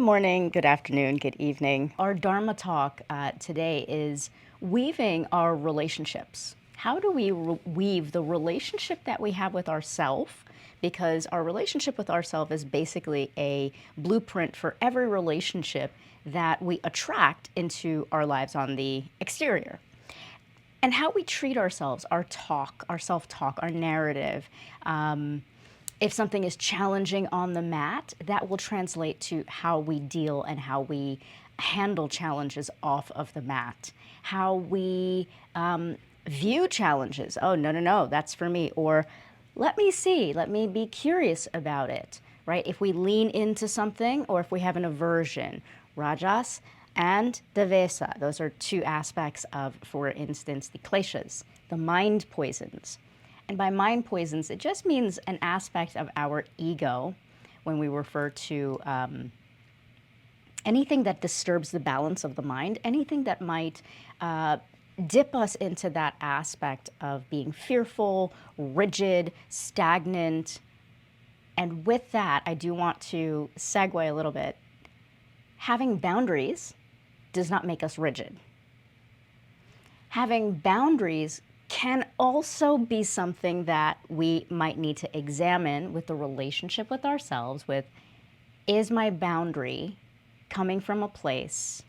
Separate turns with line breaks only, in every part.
Good morning, good afternoon, good evening. Our Dharma Talk today is weaving our relationships. How do we weave the relationship that we have with ourselves? Because our relationship with ourselves is basically a blueprint for every relationship that we attract into our lives on the exterior. And how we treat ourselves, our talk, our self-talk, our narrative. If something is challenging on the mat, that will translate to how we deal and how we handle challenges off of the mat. How we view challenges. Oh, no, no, no, that's for me. Or let me see, let me be curious about it, right? If we lean into something or if we have an aversion, ragas and dvesha. Those are two aspects of, for instance, the kleshas, the mind poisons. And by mind poisons, it just means an aspect of our ego when we refer to anything that disturbs the balance of the mind, anything that might dip us into that aspect of being fearful, rigid, stagnant. And with that, I do want to segue a little bit. Having boundaries does not make us rigid. Having boundaries can also be something that we might need to examine with the relationship with ourselves with, is my boundary coming from a place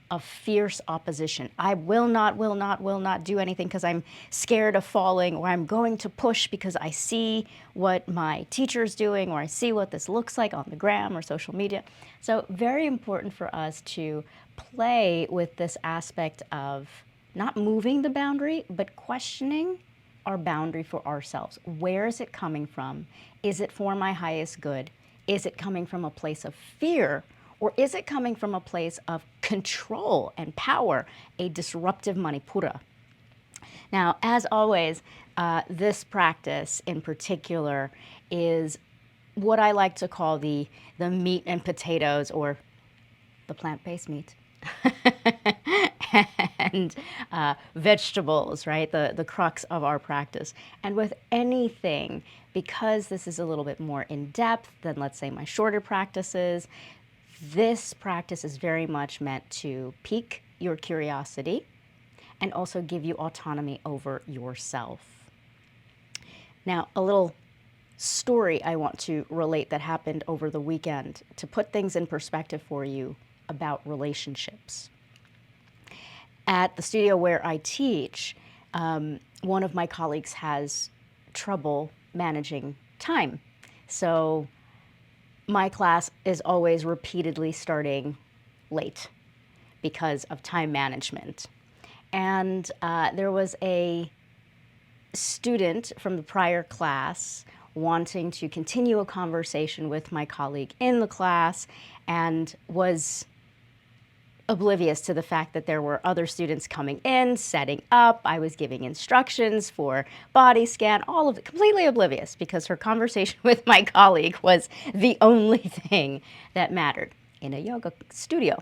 of fierce opposition? I will not do anything because I'm scared of falling, or I'm going to push because I see what my teacher's doing, or I see what this looks like on the gram or social media. So very important for us to play with this aspect of not moving the boundary, but questioning our boundary for ourselves. Where is it coming from? Is it for my highest good? Is it coming from a place of fear? Or is it coming from a place of control and power, a disruptive manipura? Now, as always, this practice in particular is what I like to call the meat and potatoes, or the plant-based meat. And vegetables, right? The crux of our practice. And with anything, because this is a little bit more in depth than, let's say, my shorter practices, this practice is very much meant to pique your curiosity and also give you autonomy over yourself. Now, a little story I want to relate that happened over the weekend to put things in perspective for you about relationships. At the studio where I teach, one of my colleagues has trouble managing time. So my class is always repeatedly starting late because of time management. And there was a student from the prior class wanting to continue a conversation with my colleague in the class and was oblivious to the fact that there were other students coming in, setting up. I was giving instructions for body scan, all of it, completely oblivious, because her conversation with my colleague was the only thing that mattered in a yoga studio,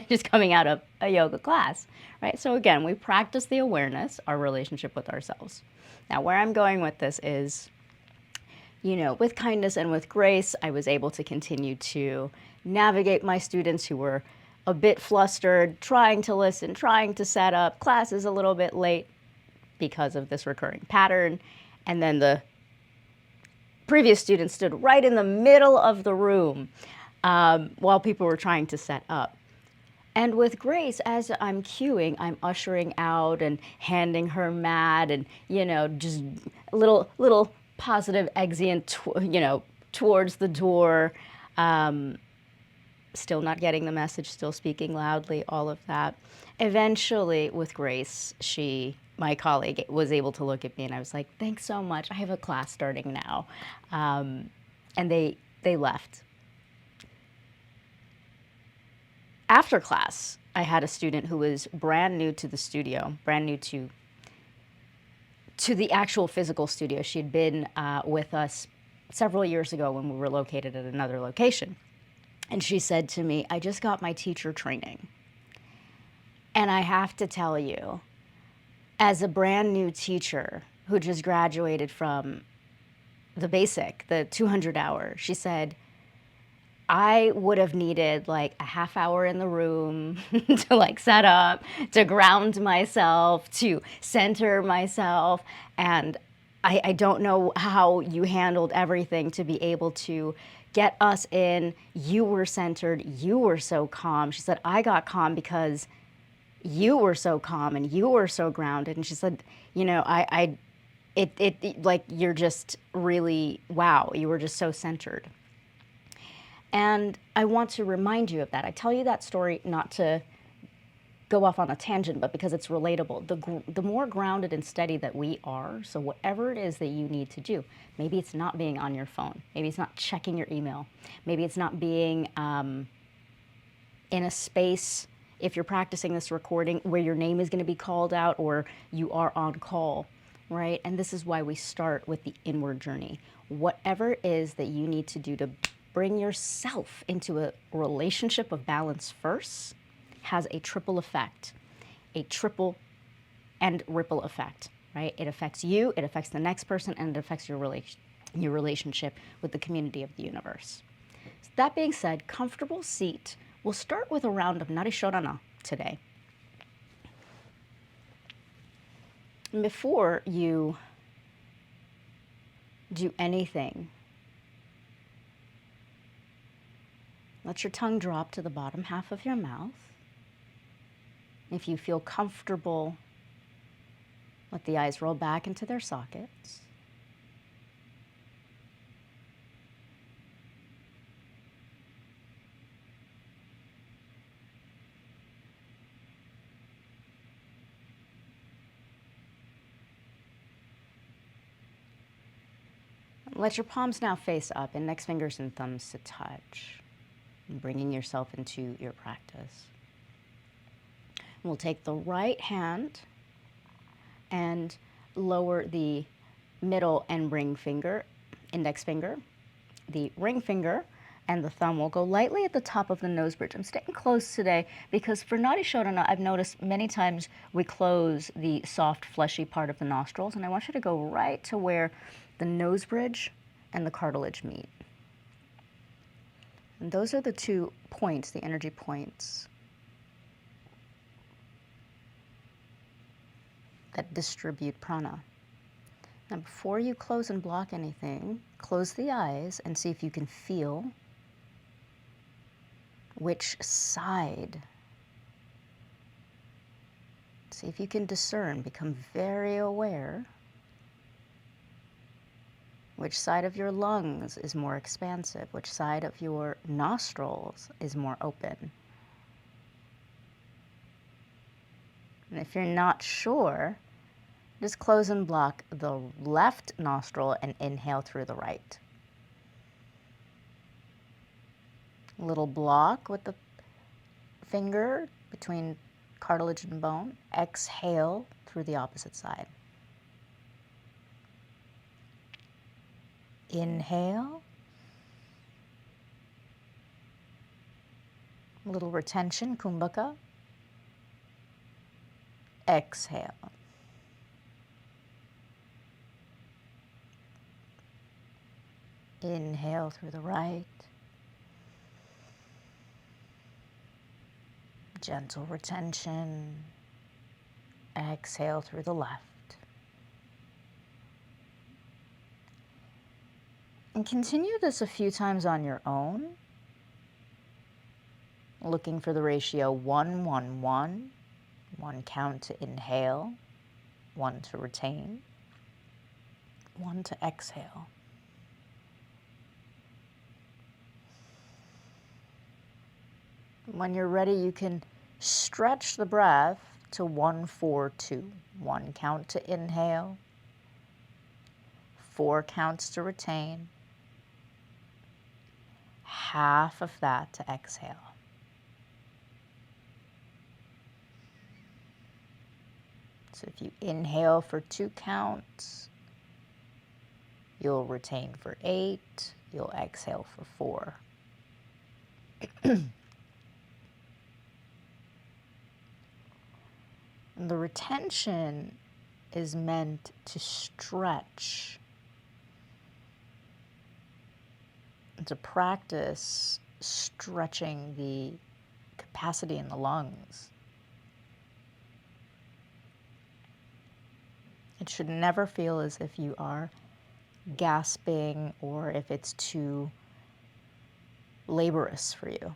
just coming out of a yoga class, right? So again, we practice the awareness, our relationship with ourselves. Now, where I'm going with this is, you know, with kindness and with grace, I was able to continue to navigate my students who were a bit flustered, trying to listen, trying to set up. Class is a little bit late because of this recurring pattern. And then the previous student stood right in the middle of the room while people were trying to set up. And with grace, as I'm cueing, I'm ushering out and handing her mat and, you know, just little positive exeunt, you know, towards the door. Still not getting the message, still speaking loudly, all of that. Eventually, with grace, my colleague, was able to look at me, and I was like, thanks so much. I have a class starting now. And they left. After class, I had a student who was brand new to the studio, brand new to the actual physical studio. She had been with us several years ago when we were located at another location. And she said to me, I just got my teacher training. And I have to tell you, as a brand new teacher who just graduated from the basic, the 200 hour, she said, I would have needed like a half hour in the room to like set up, to ground myself, to center myself. And I don't know how you handled everything to be able to get us in. You were centered. You were so calm. She said, I got calm because you were so calm and you were so grounded. And she said, you know, like, you're just really, wow, you were just so centered. And I want to remind you of that. I tell you that story not to go off on a tangent, but because it's relatable. The more grounded and steady that we are, so whatever it is that you need to do, maybe it's not being on your phone, maybe it's not checking your email, maybe it's not being in a space, if you're practicing this recording, where your name is going to be called out or you are on call, right? And this is why we start with the inward journey. Whatever it is that you need to do to bring yourself into a relationship of balance first has a triple effect, a triple and ripple effect, right? It affects you, it affects the next person, and it affects your relationship with the community of the universe. So that being said, comfortable seat. We'll start with a round of 𝗔𝗿𝘁𝗀𝘀 today. And before you do anything, let your tongue drop to the bottom half of your mouth. If you feel comfortable, let the eyes roll back into their sockets. Let your palms now face up, index fingers and thumbs to touch, bringing yourself into your practice. We'll take the right hand and lower the middle and ring finger, index finger. The ring finger and the thumb will go lightly at the top of the nose bridge. I'm staying close today because for 𝗔𝗿𝘁𝗀𝘀, I've noticed many times we close the soft, fleshy part of the nostrils, and I want you to go right to where the nose bridge and the cartilage meet. And those are the 2 points, the energy points, that distribute prana. Now, before you close and block anything, close the eyes and see if you can feel which side. See if you can discern, become very aware which side of your lungs is more expansive, which side of your nostrils is more open. And if you're not sure, just close and block the left nostril and inhale through the right. A little block with the finger between cartilage and bone. Exhale through the opposite side. Inhale. A little retention, 𝗁𝗁𝘁𝗀. Exhale. Inhale through the right. Gentle retention. Exhale through the left. And continue this a few times on your own, looking for the ratio 1-1-1. 1 count to inhale, 1 to retain, 1 to exhale. When you're ready, you can stretch the breath to 1-4-2. 1 count to inhale, 4 counts to retain, half of that to exhale. So if you inhale for 2 counts, you'll retain for 8, you'll exhale for 4. And the retention is meant to stretch, to practice stretching the capacity in the lungs. It should never feel as if you are gasping or if it's too laborious for you.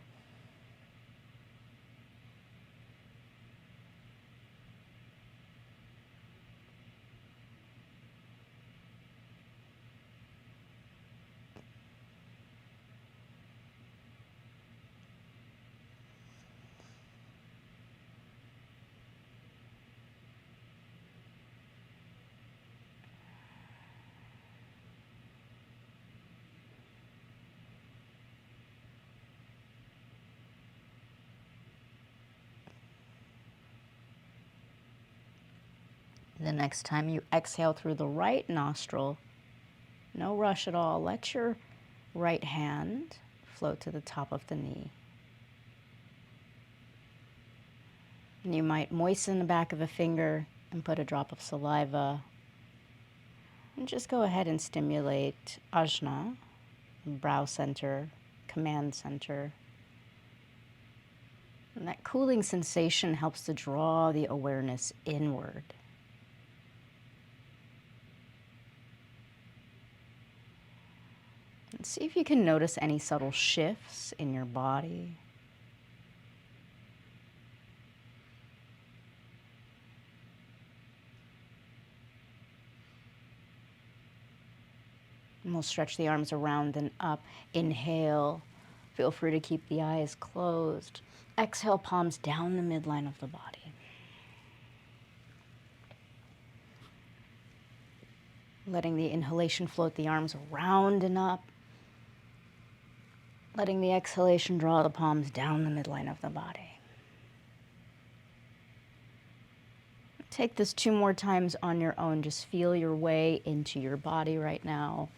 The next time you exhale through the right nostril, no rush at all. Let your right hand float to the top of the knee. And you might moisten the back of a finger and put a drop of saliva. And just go ahead and stimulate ajna, brow center, command center. And that cooling sensation helps to draw the awareness inward. And see if you can notice any subtle shifts in your body. And we'll stretch the arms around and up. Inhale. Feel free to keep the eyes closed. Exhale, palms down the midline of the body. Letting the inhalation float the arms around and up. Letting the exhalation draw the palms down the midline of the body. Take this 2 more times on your own. Just feel your way into your body right now.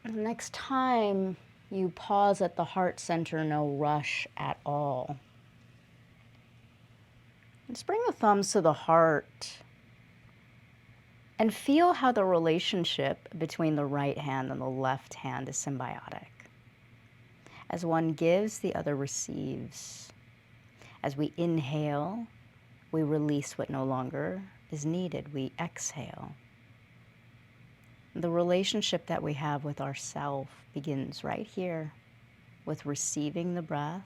The next time you pause at the heart center, no rush at all. Just bring the thumbs to the heart and feel how the relationship between the right hand and the left hand is symbiotic. As one gives, the other receives. As we inhale, we release what no longer is needed. We exhale. The relationship that we have with ourself begins right here with receiving the breath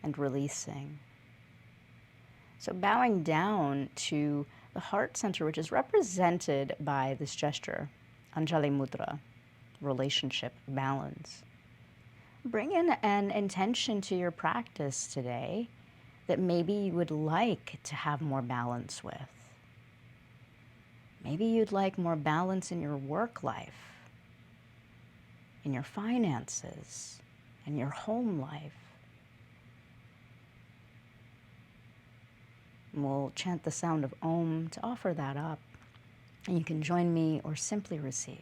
and releasing. So bowing down to the heart center, which is represented by this gesture, Anjali Mudra, relationship, balance. Bring in an intention to your practice today that maybe you would like to have more balance with. Maybe you'd like more balance in your work life, in your finances, in your home life. And we'll chant the sound of Om to offer that up. And you can join me or simply receive.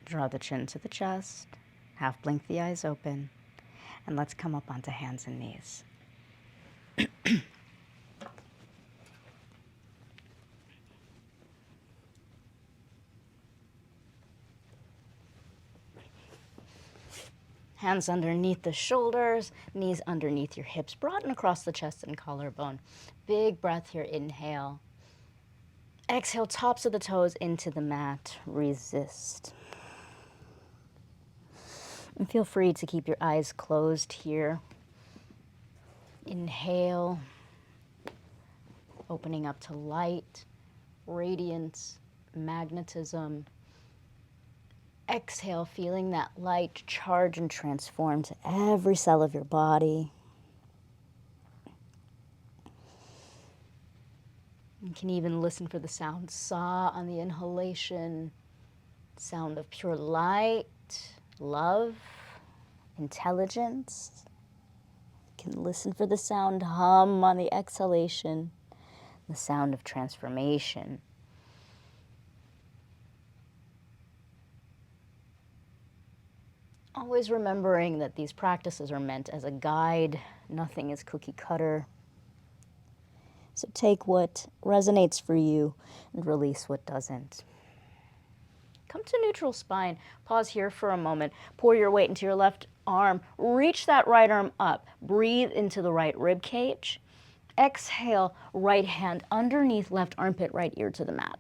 Draw the chin to the chest, half blink the eyes open, and let's come up onto hands and knees. Hands underneath the shoulders, knees underneath your hips, broaden across the chest and collarbone. Big breath here, inhale. Exhale, tops of the toes into the mat, resist. And feel free to keep your eyes closed here. Inhale, opening up to light, radiance, magnetism. Exhale, feeling that light charge and transform to every cell of your body. You can even listen for the sound sa on the inhalation, sound of pure light love, intelligence. You can listen for the sound hum on the exhalation, the sound of transformation. Always remembering that these practices are meant as a guide. Nothing is cookie cutter. So take what resonates for you and release what doesn't. Come to neutral spine. Pause here for a moment. Pour your weight into your left arm. Reach that right arm up. Breathe into the right rib cage. Exhale, right hand underneath left armpit, right ear to the mat.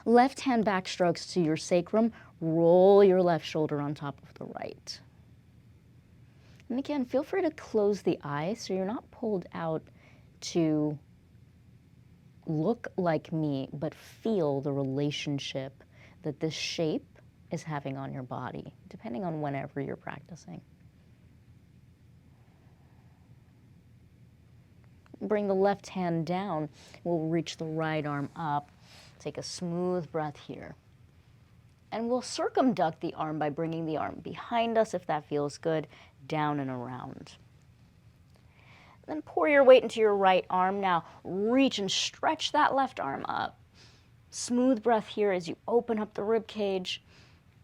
Left hand back strokes to your sacrum. Roll your left shoulder on top of the right. And again, feel free to close the eyes so you're not pulled out to look like me, but feel the relationship that this shape is having on your body, depending on whenever you're practicing. Bring the left hand down. We'll reach the right arm up. Take a smooth breath here. And we'll circumduct the arm by bringing the arm behind us, if that feels good, down and around. Then pour your weight into your right arm. Now reach and stretch that left arm up. Smooth breath here as you open up the rib cage.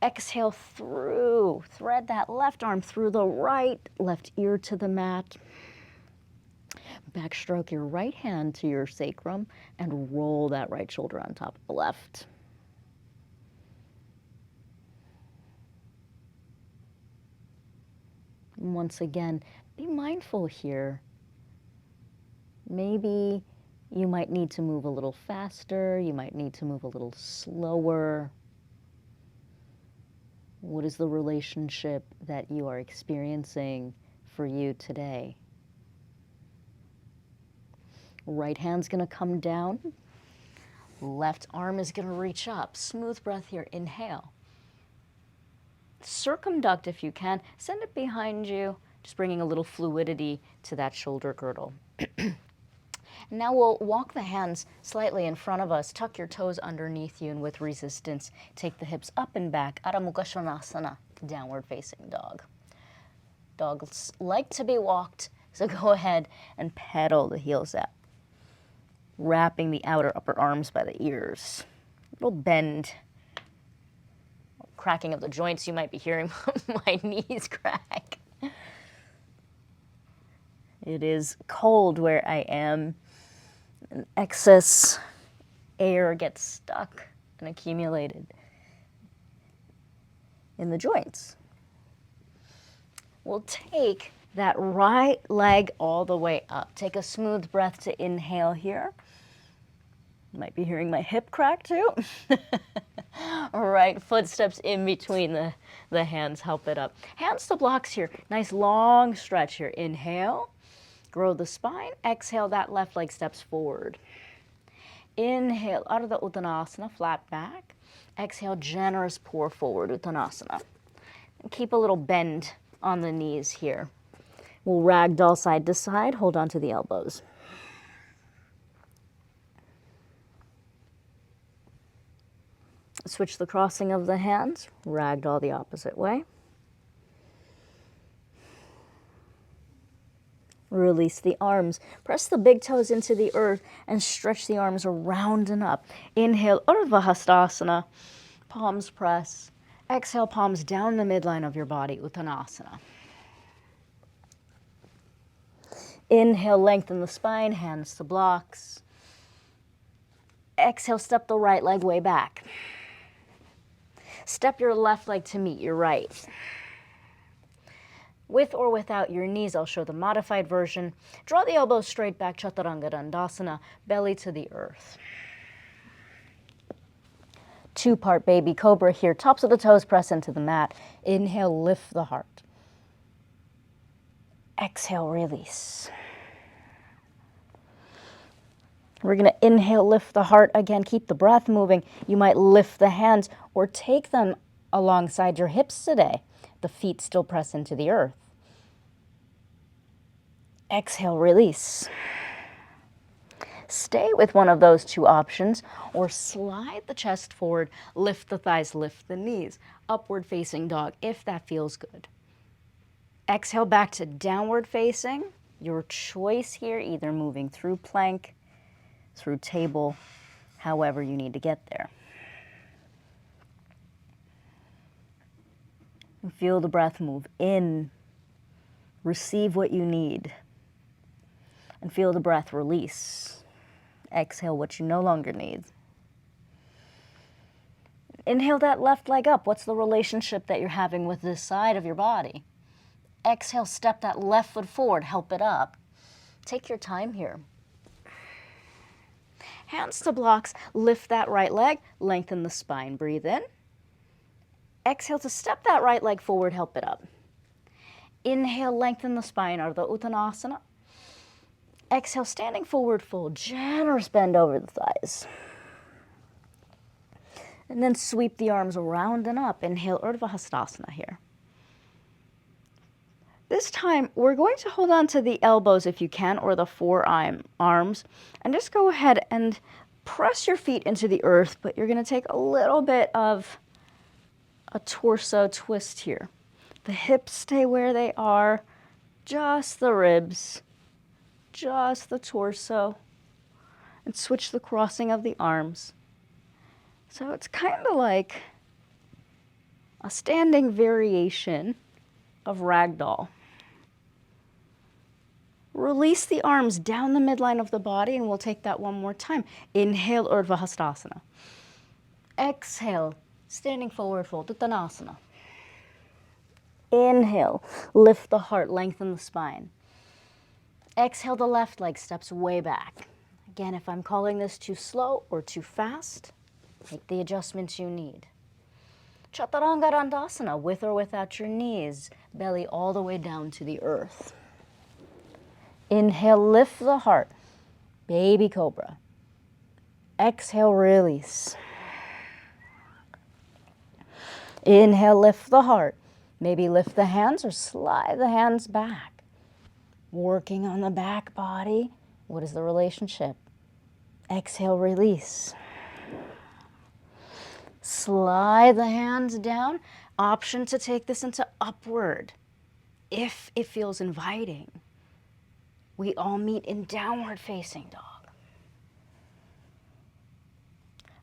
Exhale through. Thread that left arm through the right, left ear to the mat. Backstroke your right hand to your sacrum and roll that right shoulder on top of the left. And once again, be mindful here. Maybe you might need to move a little faster. You might need to move a little slower. What is the relationship that you are experiencing for you today? Right hand's going to come down. Left arm is going to reach up. Smooth breath here. Inhale. Circumduct if you can. Send it behind you, just bringing a little fluidity to that shoulder girdle. Now we'll walk the hands slightly in front of us. Tuck your toes underneath you, and with resistance, take the hips up and back. Adho Mukha Svanasana, downward facing dog. Dogs like to be walked, so go ahead and pedal the heels out. Wrapping the outer upper arms by the ears. Little bend. Cracking of the joints, you might be hearing my knees crack. It is cold where I am, and excess air gets stuck and accumulated in the joints. We'll take that right leg all the way up. Take a smooth breath to inhale here. You might be hearing my hip crack too. Right footsteps in between the hands help it up. Hands to blocks here. Nice long stretch here. Inhale, grow the spine. Exhale, that left leg steps forward. Inhale, Ardha Uttanasana, flat back. Exhale, generous pour forward, Uttanasana. And keep a little bend on the knees here. We'll ragdoll side to side, hold on to the elbows. Switch the crossing of the hands, ragdoll the opposite way. Release the arms. Press the big toes into the earth and stretch the arms around and up. Inhale, Urdhva Hastasana, palms press. Exhale, palms down the midline of your body, Uttanasana. Inhale, lengthen the spine, hands to blocks. Exhale, step the right leg way back. Step your left leg to meet your right. With or without your knees, I'll show the modified version. Draw the elbows straight back, Chaturanga Dandasana, belly to the earth. Two-part baby cobra here. Tops of the toes press into the mat. Inhale, lift the heart. Exhale, release. We're going to inhale, lift the heart again. Keep the breath moving. You might lift the hands or take them alongside your hips today. The feet still press into the earth. Exhale, release. Stay with one of those two options, or slide the chest forward, lift the thighs, lift the knees. Upward facing dog, if that feels good. Exhale back to downward facing. Your choice here, either moving through plank, through table, however you need to get there. And feel the breath move in. Receive what you need. And feel the breath release. Exhale what you no longer need. Inhale that left leg up. What's the relationship that you're having with this side of your body? Exhale, step that left foot forward, help it up. Take your time here. Hands to blocks, lift that right leg, lengthen the spine, breathe in. Exhale to step that right leg forward, help it up. Inhale, lengthen the spine, Ardha Uttanasana. Exhale, standing forward fold, generous bend over the thighs. And then sweep the arms around and up. Inhale, Urdhva Hastasana here. This time, we're going to hold on to the elbows if you can, or the forearms, and just go ahead and press your feet into the earth, but you're going to take a little bit of a torso twist here. The hips stay where they are, just the ribs, just the torso, and switch the crossing of the arms. So it's kind of like a standing variation of ragdoll. Release the arms down the midline of the body, and we'll take that one more time. Inhale, Urdhva Hastasana. Exhale, standing forward fold, Uttanasana. Inhale, lift the heart, lengthen the spine. Exhale, the left leg steps way back. Again, if I'm calling this too slow or too fast, make the adjustments you need. Chaturanga Dandasana, with or without your knees, belly all the way down to the earth. Inhale, lift the heart, baby cobra. Exhale, release. Inhale, lift the heart. Maybe lift the hands or slide the hands back. Working on the back body. What is the relationship? Exhale, release. Slide the hands down. Option to take this into upward if it feels inviting. We all meet in downward facing dog.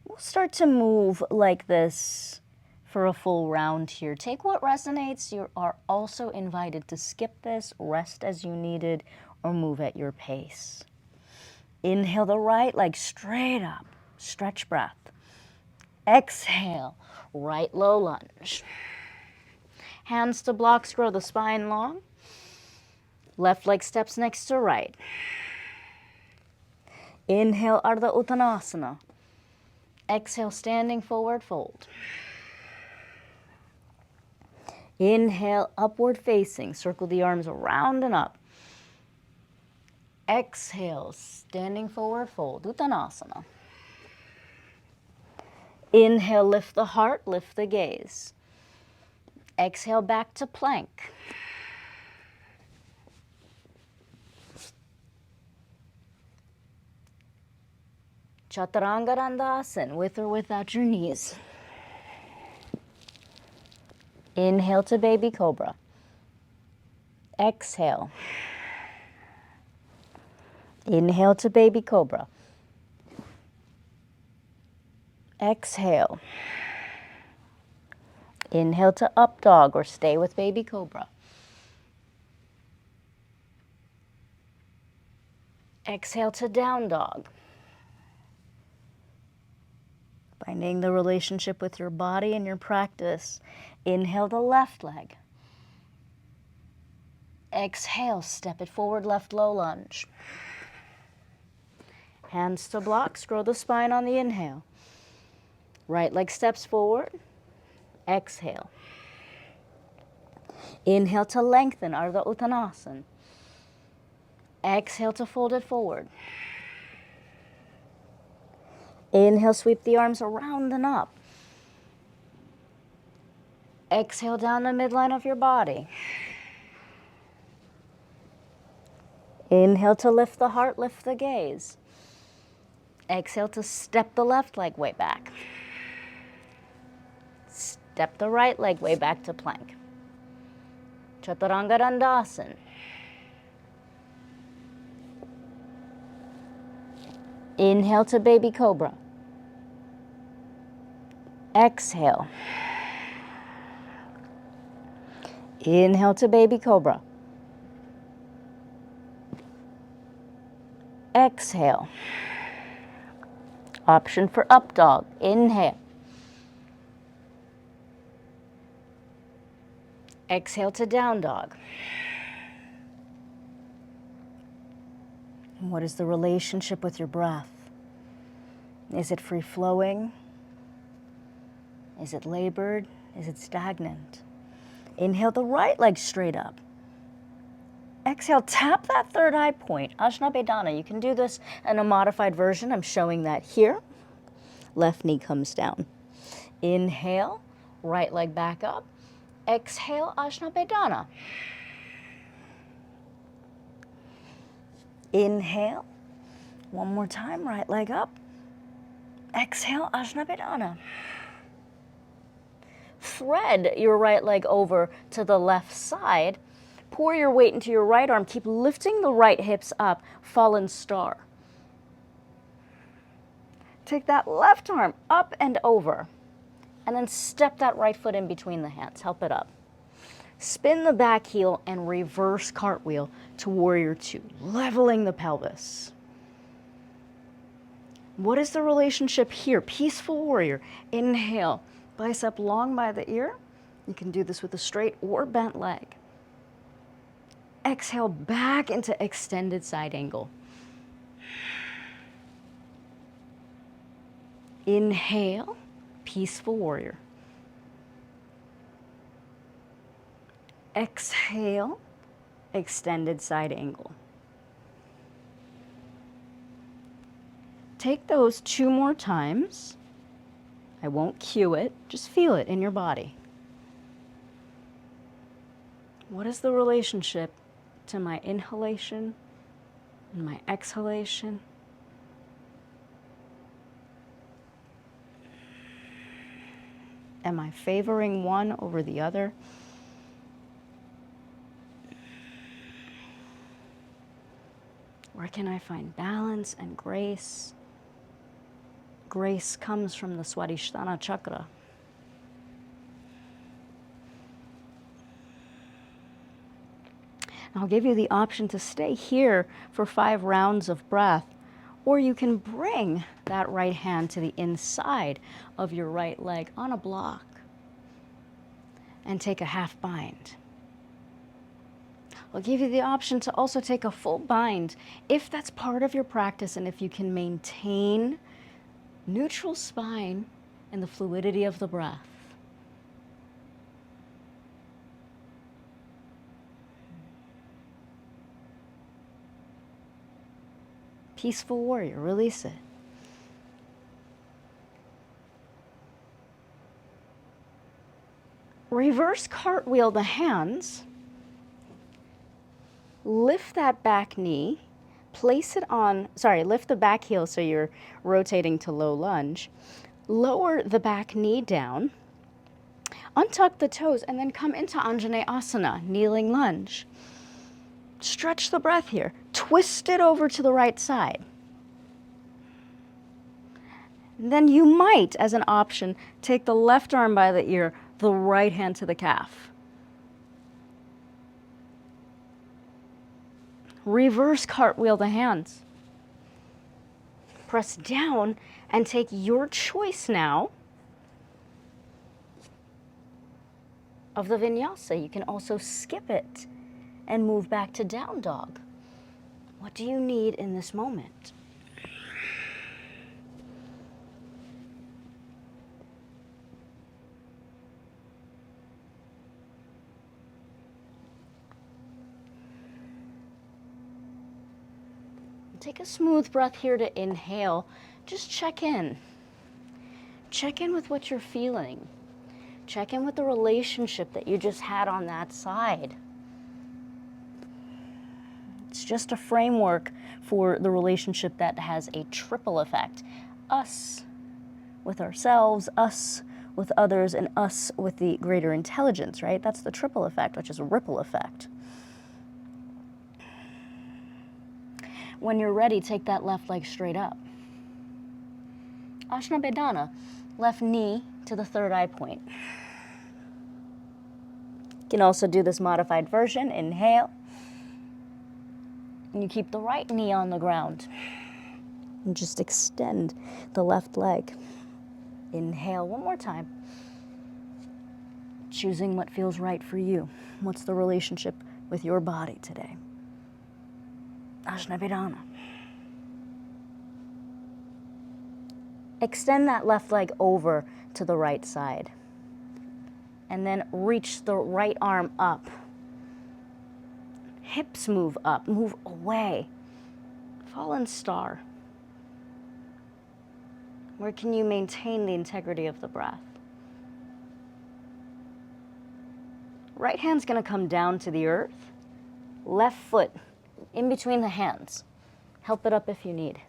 We'll start to move like this for a full round here. Take what resonates. You are also invited to skip this, rest as you needed, or move at your pace. Inhale the right leg straight up. Stretch breath. Exhale, right low lunge. Hands to blocks, grow the spine long. Left leg steps next to right. Inhale, Ardha Uttanasana. Exhale, standing forward fold. Inhale, upward facing. Circle the arms around and up. Exhale, standing forward fold, Uttanasana. Inhale, lift the heart, lift the gaze. Exhale, back to plank. Chaturanga Dandasana, with or without your knees. Inhale to baby cobra. Exhale. Inhale to baby cobra. Exhale. Inhale to up dog or stay with baby cobra. Exhale to down dog. Finding the relationship with your body and your practice. Inhale the left leg. Exhale, step it forward, left low lunge. Hands to blocks, grow the spine on the inhale. Right leg steps forward. Exhale. Inhale to lengthen, Ardha Uttanasana. Exhale to fold it forward. Inhale, sweep the arms around and up. Exhale down the midline of your body. Inhale to lift the heart, lift the gaze. Exhale to step the left leg way back. Step the right leg way back to plank. Chaturanga Dandasana. Inhale to baby cobra. Exhale. Inhale to baby cobra. Exhale. Option for up dog. Inhale. Exhale to down dog. What is the relationship with your breath? Is it free-flowing? Is it labored? Is it stagnant? Inhale the right leg straight up. Exhale, tap that third eye point, 𝗔𝗿𝘁𝘀𝘁. You can do this in a modified version. I'm showing that here. Left knee comes down. Inhale, right leg back up. Exhale, 𝗔𝗿𝘁𝘁𝘁. Inhale, one more time, right leg up. Exhale, 𝗔𝗿𝘁𝘁𝘁. Thread your right leg over to the left side. Pour your weight into your right arm. Keep lifting the right hips up, fallen star. Take that left arm up and over, and then step that right foot in between the hands. Help it up. Spin the back heel and reverse cartwheel to warrior two, leveling the pelvis. What is the relationship here? Peaceful warrior. Inhale, bicep long by the ear. You can do this with a straight or bent leg. Exhale back into extended side angle. Inhale, peaceful warrior. Exhale, extended side angle. Take those 2 more times. I won't cue it, just feel it in your body. What is the relationship to my inhalation and my exhalation? Am I favoring one over the other? Where can I find balance and grace? Grace comes from the Swadhisthana chakra. I'll give you the option to stay here for 5 rounds of breath, or you can bring that right hand to the inside of your right leg on a block and take a half bind. I'll give you the option to also take a full bind if that's part of your practice and if you can maintain neutral spine and the fluidity of the breath. Peaceful warrior, release it. Reverse cartwheel the hands. Lift that back knee, place it on, lift the back heel so you're rotating to low lunge. Lower the back knee down, untuck the toes, and then come into Anjaneyasana, kneeling lunge. Stretch the breath here. Twist it over to the right side. And then you might, as an option, take the left arm by the ear, the right hand to the calf. Reverse cartwheel the hands. Press down and take your choice now of the vinyasa. You can also skip it and move back to down dog. What do you need in this moment? Take a smooth breath here to inhale. Just check in. Check in with what you're feeling. Check in with the relationship that you just had on that side. It's just a framework for the relationship that has a triple effect. Us with ourselves, us with others, and us with the greater intelligence, right? That's the triple effect, which is a ripple effect. When you're ready, take that left leg straight up. Ajna Bedana, left knee to the third eye point. You can also do this modified version. Inhale. And you keep the right knee on the ground. And just extend the left leg. Inhale one more time. Choosing what feels right for you. What's the relationship with your body today? Ajna Bedana. Extend that left leg over to the right side. And then reach the right arm up. Hips move up, move away. Fallen star. Where can you maintain the integrity of the breath? Right hand's gonna come down to the earth. Left foot in between the hands. Help it up if you need.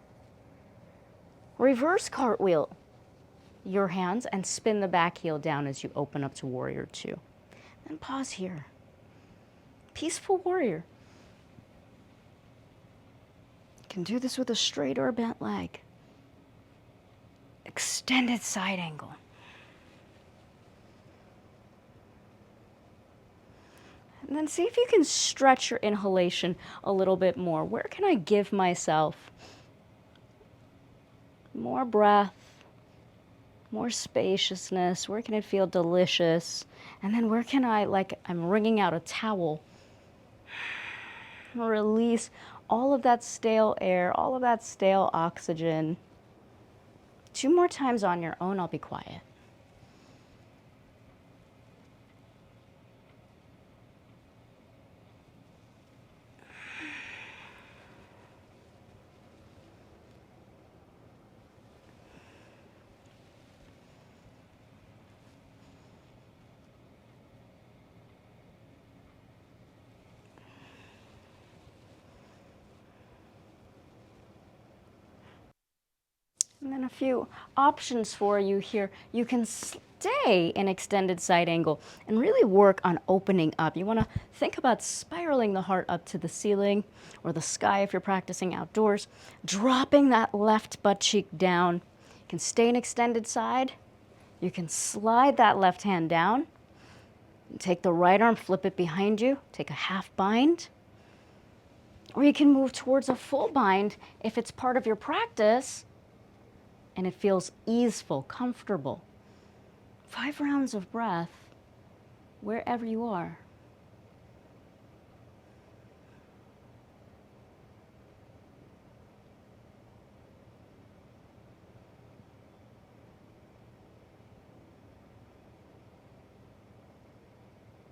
Reverse cartwheel your hands and spin the back heel down as you open up to warrior two. Then pause here. Peaceful warrior. You can do this with a straight or a bent leg. Extended side angle. And then see if you can stretch your inhalation a little bit more. Where can I give myself more breath, more spaciousness? Where can it feel delicious? And then where can I, like I'm wringing out a towel, release all of that stale air, all of that stale oxygen. 2 more times on your own, I'll be quiet. And then a few options for you here. You can stay in extended side angle and really work on opening up. You want to think about spiraling the heart up to the ceiling or the sky if you're practicing outdoors, dropping that left butt cheek down. You can stay in extended side. You can slide that left hand down. Take the right arm, flip it behind you, take a half bind. Or you can move towards a full bind if it's part of your practice and it feels easeful, comfortable. 5 rounds of breath wherever you are.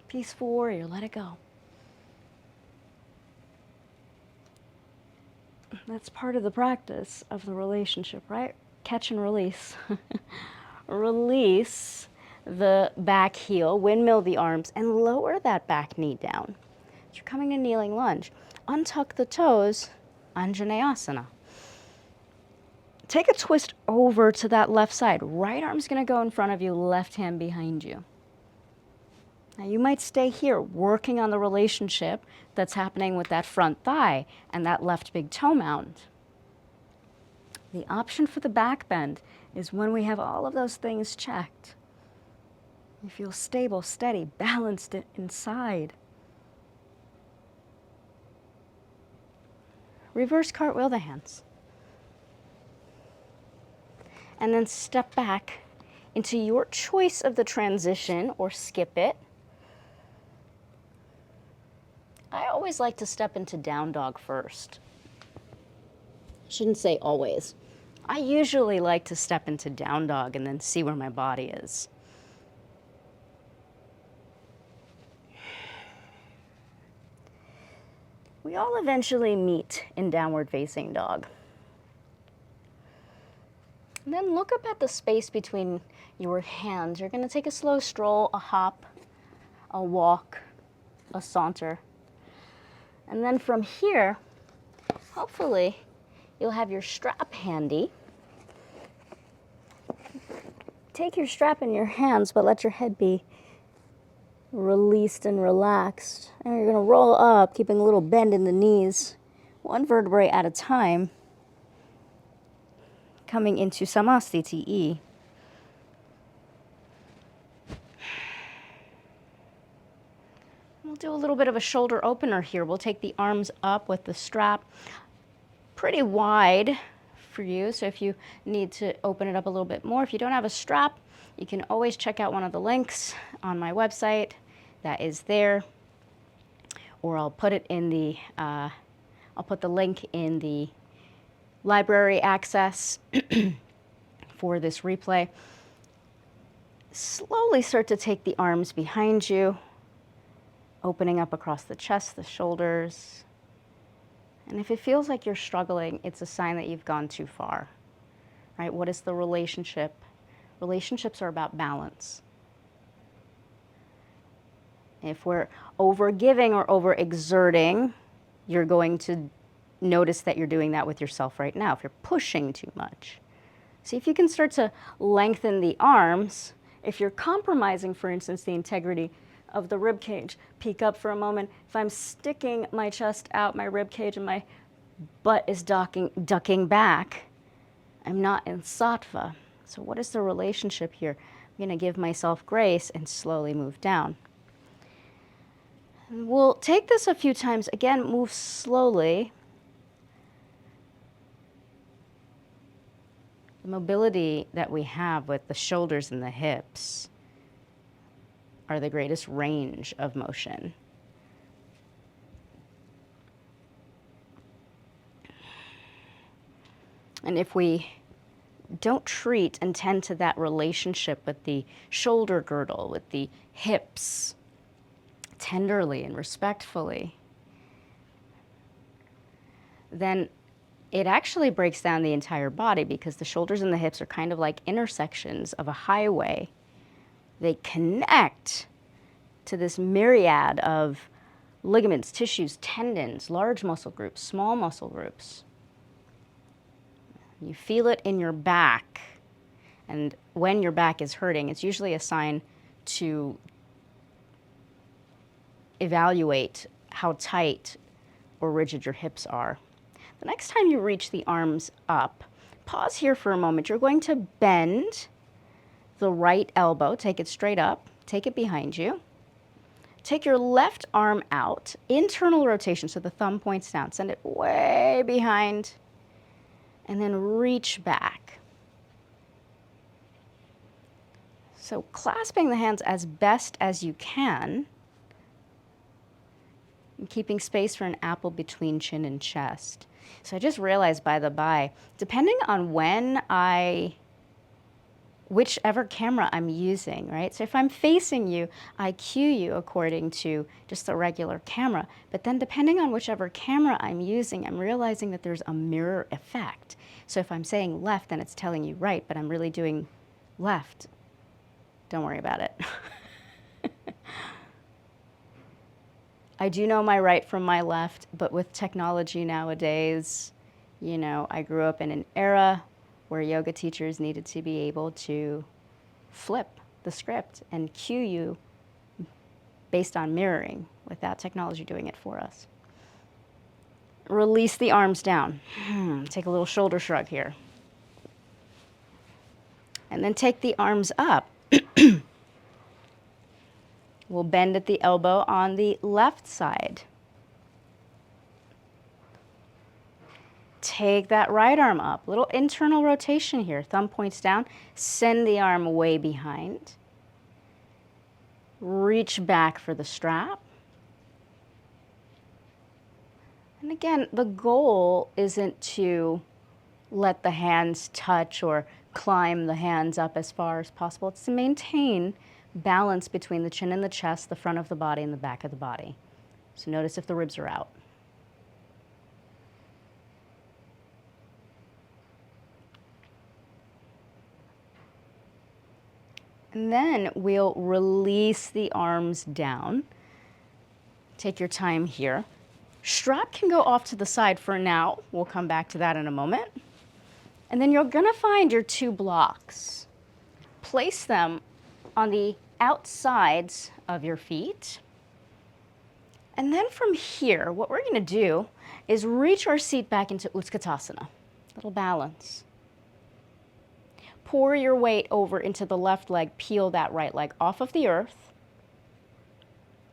Peaceful warrior, let it go. That's part of the practice of the relationship, right? Catch and release. Release the back heel, windmill the arms, and lower that back knee down. You're coming to kneeling lunge. Untuck the toes, Anjaneyasana. Take a twist over to that left side. Right arm's gonna go in front of you, left hand behind you. Now you might stay here working on the relationship that's happening with that front thigh and that left big toe mound. The option for the back bend is when we have all of those things checked. You feel stable, steady, balanced inside. Reverse cartwheel the hands. And then step back into your choice of the transition or skip it. I always like to step into down dog first. Shouldn't say always. I usually like to step into down dog and then see where my body is. We all eventually meet in downward facing dog. And then look up at the space between your hands. You're gonna take a slow stroll, a hop, a walk, a saunter. And then from here, hopefully you'll have your strap handy. Take your strap in your hands, but let your head be released and relaxed. And you're going to roll up, keeping a little bend in the knees, one vertebrae at a time, coming into Samasthiti. We'll do a little bit of a shoulder opener here. We'll take the arms up with the strap pretty wide for you, so if you need to open it up a little bit more, if you don't have a strap, you can always check out one of the links on my website that is there, or I'll put it in the I'll put the link in the library access for this replay. Slowly start to take the arms behind you, opening up across the chest, the shoulders. And if it feels like you're struggling, it's a sign that you've gone too far, right? What is the relationship? Relationships are about balance. If we're over-giving or over-exerting, you're going to notice that you're doing that with yourself right now, if you're pushing too much. See if you can start to lengthen the arms. If you're compromising, for instance, the integrity of the rib cage, peek up for a moment. If I'm sticking my chest out, my rib cage, and my butt is ducking back, I'm not in sattva. So what is the relationship here? I'm going to give myself grace and slowly move down. And we'll take this a few times. Again, move slowly. The mobility that we have with the shoulders and the hips are the greatest range of motion. And if we don't treat and tend to that relationship with the shoulder girdle, with the hips, tenderly and respectfully, then it actually breaks down the entire body, because the shoulders and the hips are kind of like intersections of a highway. They connect to this myriad of ligaments, tissues, tendons, large muscle groups, small muscle groups. You feel it in your back, and when your back is hurting, it's usually a sign to evaluate how tight or rigid your hips are. The next time you reach the arms up, pause here for a moment. You're going to bend the right elbow, take it straight up, take it behind you. Take your left arm out, internal rotation, so the thumb points down. Send it way behind, and then reach back. So clasping the hands as best as you can, and keeping space for an apple between chin and chest. So I just realized, by the by, depending on whichever camera I'm using, right? So if I'm facing you, I cue you according to just a regular camera. But then depending on whichever camera I'm using, I'm realizing that there's a mirror effect. So if I'm saying left, then it's telling you right, but I'm really doing left. Don't worry about it. I do know my right from my left, but with technology nowadays, you know, I grew up in an era where yoga teachers needed to be able to flip the script and cue you based on mirroring, without technology doing it for us. Release the arms down. Take a little shoulder shrug here. And then take the arms up. We'll bend at the elbow on the left side. Take that right arm up. Little internal rotation here. Thumb points down. Send the arm way behind. Reach back for the strap. And again, the goal isn't to let the hands touch or climb the hands up as far as possible. It's to maintain balance between the chin and the chest, the front of the body and the back of the body. So notice if the ribs are out. And then we'll release the arms down. Take your time here. Strap can go off to the side for now. We'll come back to that in a moment. And then you're gonna find your 2 blocks. Place them on the outsides of your feet. And then from here, what we're gonna do is reach our seat back into Utkatasana. Little balance. Pour your weight over into the left leg, peel that right leg off of the earth.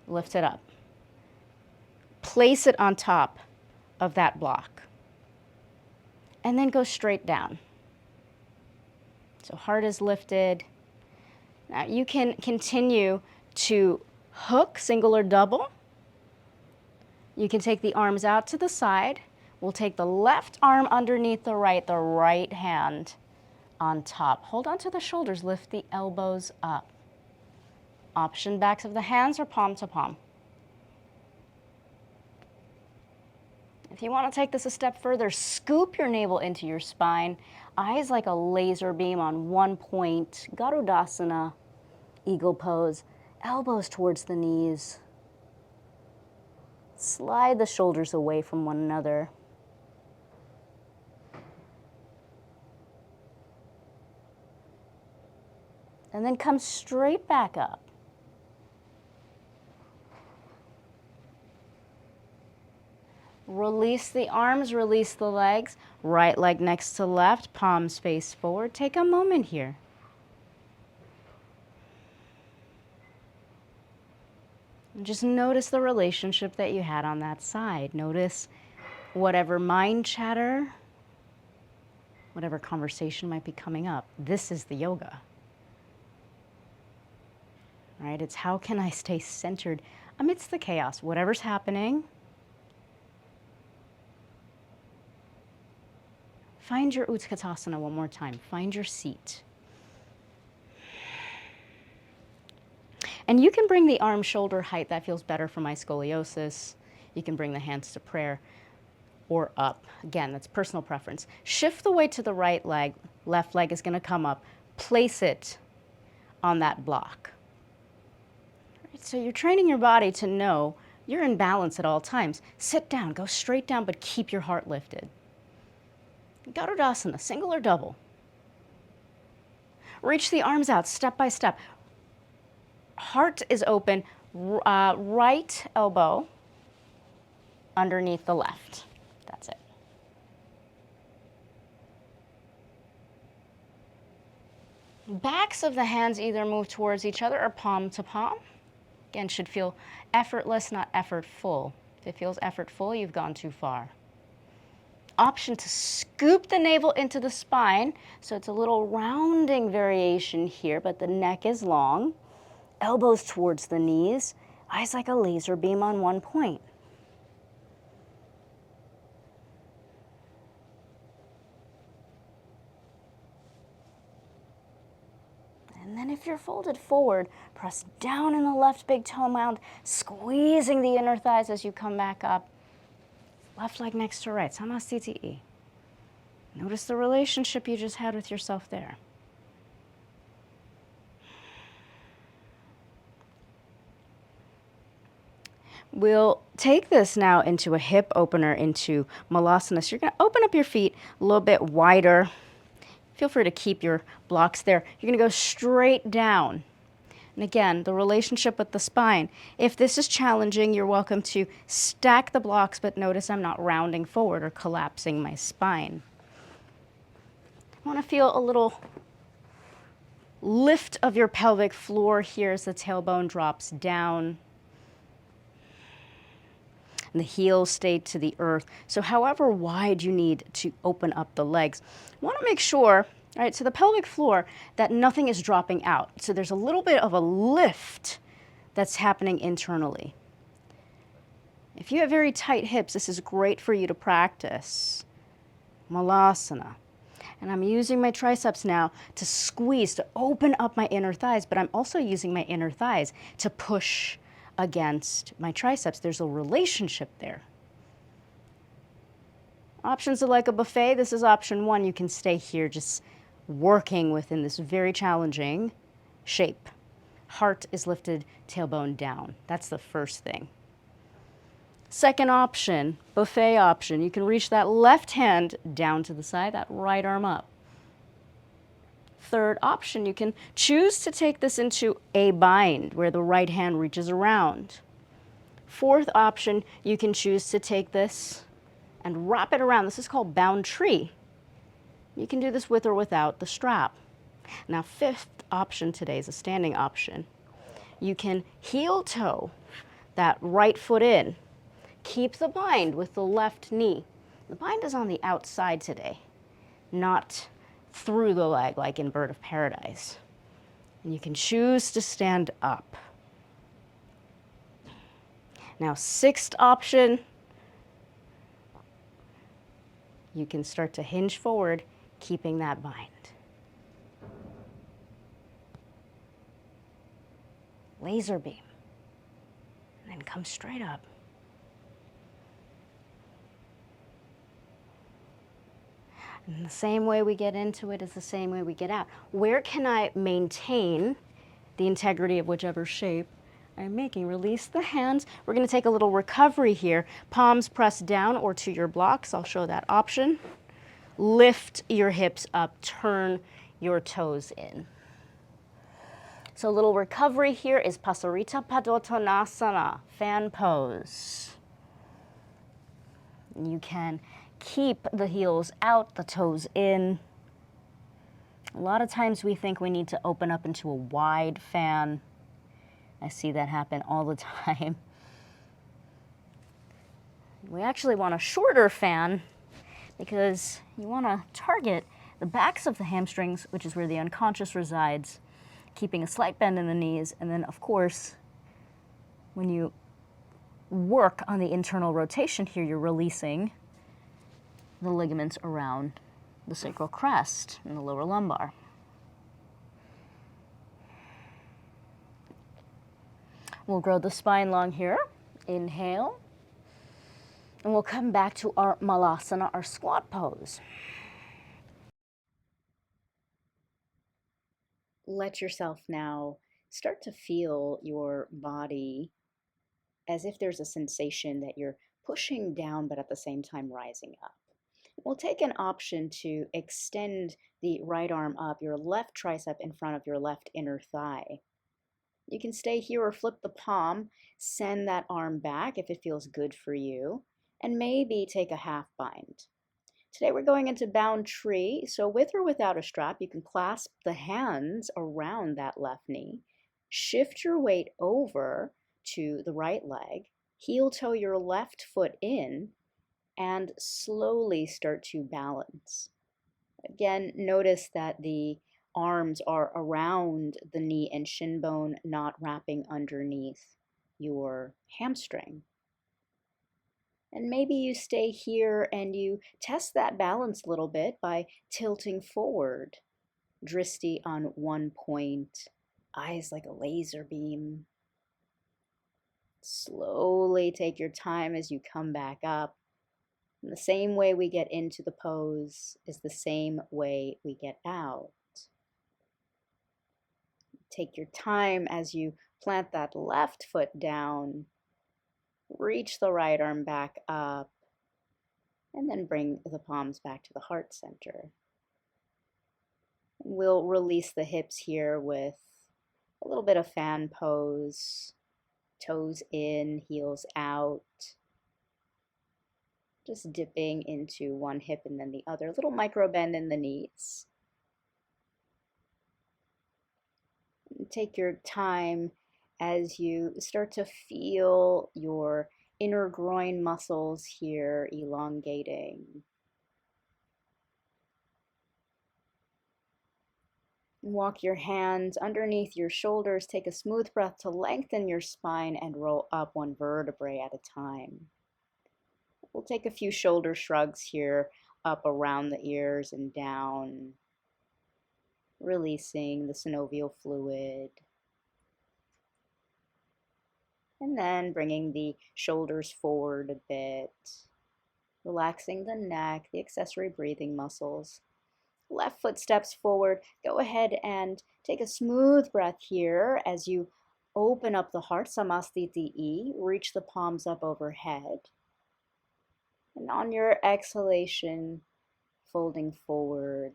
Lift it up. Place it on top of that block. And then go straight down. So heart is lifted. Now you can continue to hook, single or double. You can take the arms out to the side. We'll take the left arm underneath the right hand on top. Hold on to the shoulders, lift the elbows up. Option backs of the hands or palm to palm. If you want to take this a step further, scoop your navel into your spine, eyes like a laser beam on one point, 𝗔𝗿𝘁𝘁𝘀, eagle pose, elbows towards the knees. Slide the shoulders away from one another. And then come straight back up. Release the arms, release the legs. Right leg next to left, palms face forward. Take a moment here. And just notice the relationship that you had on that side. Notice whatever mind chatter, whatever conversation might be coming up. This is the yoga. Right? It's how can I stay centered amidst the chaos, whatever's happening. Find your Utkatasana one more time. Find your seat. And you can bring the arm shoulder height. That feels better for my scoliosis. You can bring the hands to prayer or up. Again, that's personal preference. Shift the weight to the right leg. Left leg is going to come up. Place it on that block. Right, so you're training your body to know you're in balance at all times. Sit down. Go straight down, but keep your heart lifted. 𝗔𝗿𝘁𝘁𝘀, single or double. Reach the arms out step by step. Heart is open, right elbow underneath the left. That's it. Backs of the hands either move towards each other or palm to palm. Again, should feel effortless, not effortful. If it feels effortful, you've gone too far. Option to scoop the navel into the spine, so it's a little rounding variation here, but the neck is long. Elbows towards the knees, eyes like a laser beam on one point. And then if you're folded forward, press down in the left big toe mound, squeezing the inner thighs as you come back up. Left leg next to right, Samasthiti. Notice the relationship you just had with yourself there. We'll take this now into a hip opener, into Malasana. So you're going to open up your feet a little bit wider. Feel free to keep your blocks there. You're going to go straight down. And again, the relationship with the spine. If this is challenging, you're welcome to stack the blocks, but notice I'm not rounding forward or collapsing my spine. I want to feel a little lift of your pelvic floor here as the tailbone drops down. And the heels stay to the earth. So however wide you need to open up the legs, you want to make sure, all right, so the pelvic floor, that nothing is dropping out. So there's a little bit of a lift that's happening internally. If you have very tight hips, this is great for you to practice Malasana. And I'm using my triceps now to squeeze, to open up my inner thighs, but I'm also using my inner thighs to push against my triceps. There's a relationship there. Options are like a buffet. This is option one. You can stay here just working within this very challenging shape. Heart is lifted, tailbone down. That's the first thing. Second option, buffet option. You can reach that left hand down to the side, that right arm up. Third option, you can choose to take this into a bind where the right hand reaches around. Fourth option, you can choose to take this and wrap it around. This is called bound tree. You can do this with or without the strap. Now, fifth option today is a standing option. You can heel toe that right foot in. Keep the bind with the left knee. The bind is on the outside today, not through the leg like in Bird of Paradise. And you can choose to stand up. Now, sixth option, you can start to hinge forward, keeping that bind. Laser beam. And then come straight up. And the same way we get into it is the same way we get out. Where can I maintain the integrity of whichever shape I'm making? Release the hands. We're going to take a little recovery here. Palms pressed down or to your blocks. I'll show that option. Lift your hips up. Turn your toes in. So a little recovery here is Pasarita Padottanasana, fan pose. You can keep the heels out, the toes in. A lot of times we think we need to open up into a wide fan. I see that happen all the time. We actually want a shorter fan because you want to target the backs of the hamstrings, which is where the unconscious resides, keeping a slight bend in the knees, and then of course, when you work on the internal rotation here, you're releasing the ligaments around the sacral crest and the lower lumbar. We'll grow the spine long here. Inhale. And we'll come back to our malasana, our squat pose. Let yourself now start to feel your body as if there's a sensation that you're pushing down, but at the same time rising up. We'll take an option to extend the right arm up, your left tricep in front of your left inner thigh. You can stay here or flip the palm, send that arm back if it feels good for you, and maybe take a half bind. Today we're going into bound tree, so with or without a strap, you can clasp the hands around that left knee, shift your weight over to the right leg, heel toe your left foot in, and slowly start to balance. Again, notice that the arms are around the knee and shin bone, not wrapping underneath your hamstring. And maybe you stay here and you test that balance a little bit by tilting forward. Dristi on one point, eyes like a laser beam. Slowly take your time as you come back up. And the same way we get into the pose is the same way we get out. Take your time as you plant that left foot down. Reach the right arm back up. And then bring the palms back to the heart center. We'll release the hips here with a little bit of fan pose. Toes in, heels out. Just dipping into one hip and then the other. A little micro bend in the knees. Take your time as you start to feel your inner groin muscles here elongating. Walk your hands underneath your shoulders. Take a smooth breath to lengthen your spine and roll up one vertebrae at a time. We'll take a few shoulder shrugs here, up around the ears and down, releasing the synovial fluid. And then bringing the shoulders forward a bit, relaxing the neck, the accessory breathing muscles. Left foot steps forward. Go ahead and take a smooth breath here as you Open up the heart, samastiti, reach the palms up overhead. And on your exhalation, folding forward.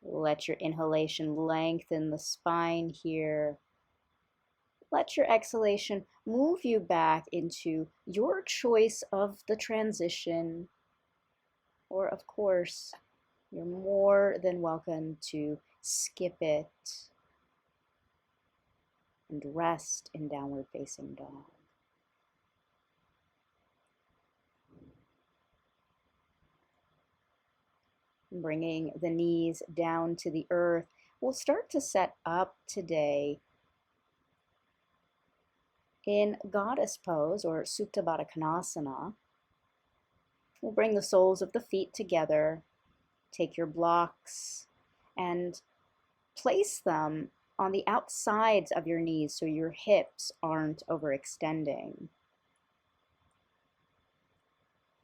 Let your inhalation lengthen the spine here. Let your exhalation move you back into your choice of the transition. Or, of course, you're more than welcome to skip it and rest in downward facing dog. Bringing the knees down to the earth, we'll start to set up today in goddess pose or Supta Baddha Konasana. We'll bring the soles of the feet together, take your blocks, and place them on the outsides of your knees so your hips aren't overextending.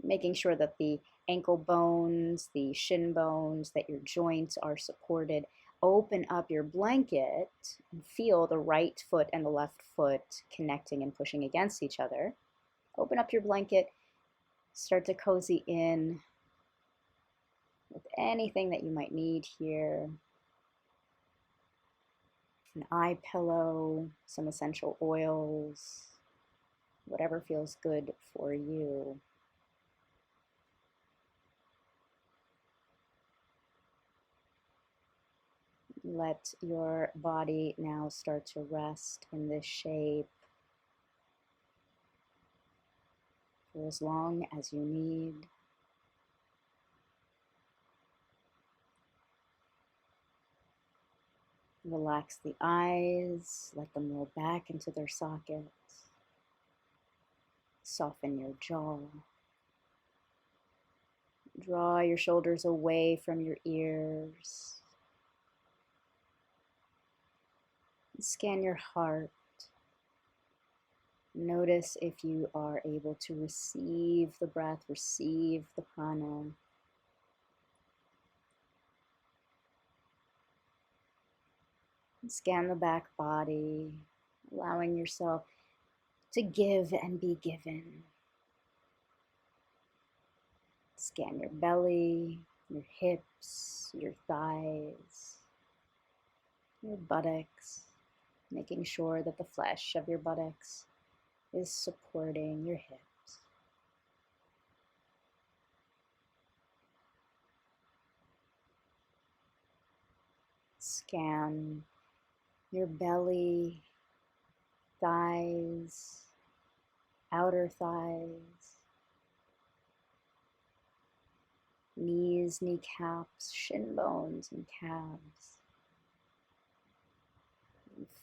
Making sure that the ankle bones, the shin bones, that your joints are supported. Open up your blanket and feel the right foot and the left foot connecting and pushing against each other. Open up your blanket, start to cozy in with anything that you might need here. An eye pillow, some essential oils, whatever feels good for you. Let your body now start to rest in this shape for as long as you need. Relax the eyes, let them roll back into their sockets. Soften your jaw. Draw your shoulders away from your ears. Scan your heart. Notice if you are able to receive the breath, receive the prana. Scan the back body, allowing yourself to give and be given. Scan your belly, your hips, your thighs, your buttocks, making sure that the flesh of your buttocks is supporting your hips. Scan your belly, thighs, outer thighs, knees, kneecaps, shin bones, and calves.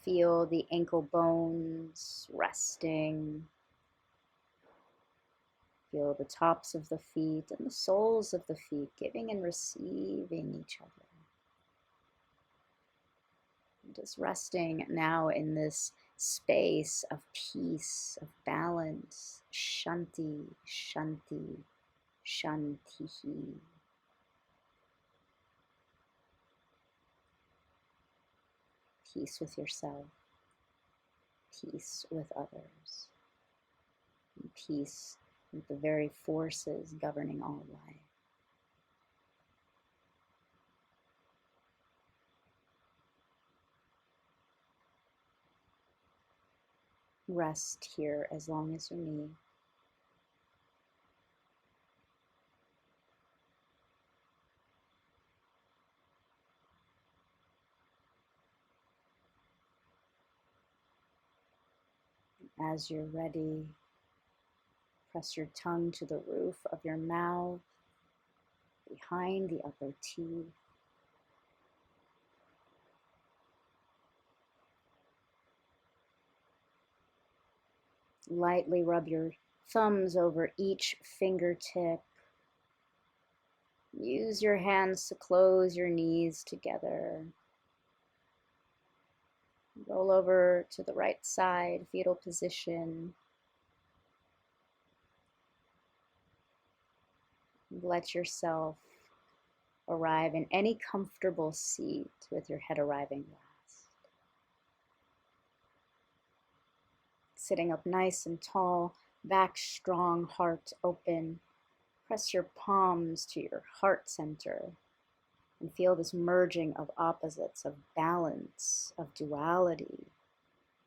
Feel the ankle bones resting. Feel the tops of the feet and the soles of the feet giving and receiving each other. Just resting now in this space of peace, of balance. Shanti, shanti, shantihi. Peace with yourself, peace with others, and peace with the very forces governing all life. Rest here as long as you need. As you're ready, press your tongue to the roof of your mouth, behind the upper teeth. Lightly rub your thumbs over each fingertip. Use your hands to close your knees together. Roll over to the right side, fetal position. Let yourself arrive in any comfortable seat with your head arriving last.
Sitting up nice and tall, back strong, heart open. Press your palms to your heart center and feel this merging of opposites, of balance, of duality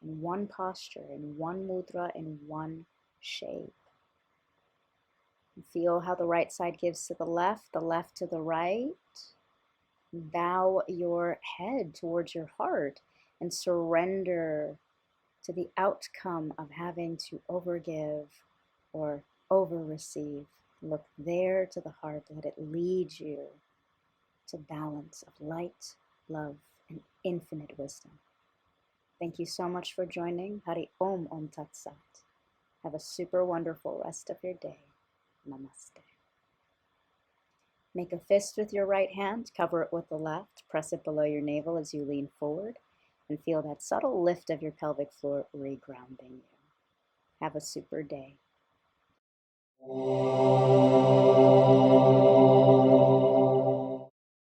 in one posture, in one mudra, in one shape. And feel how the right side gives to the left to the right. Bow your head towards your heart and surrender to the outcome of having to overgive or over-receive. Look there to the heart, let it lead you to balance of light, love, and infinite wisdom. Thank you so much for joining. Hari Om Om Tat Sat. Have a super wonderful rest of your day. Namaste. Make a fist with your right hand, cover it with the left, press it below your navel as you lean forward, and feel that subtle lift of your pelvic floor regrounding you. Have a super day.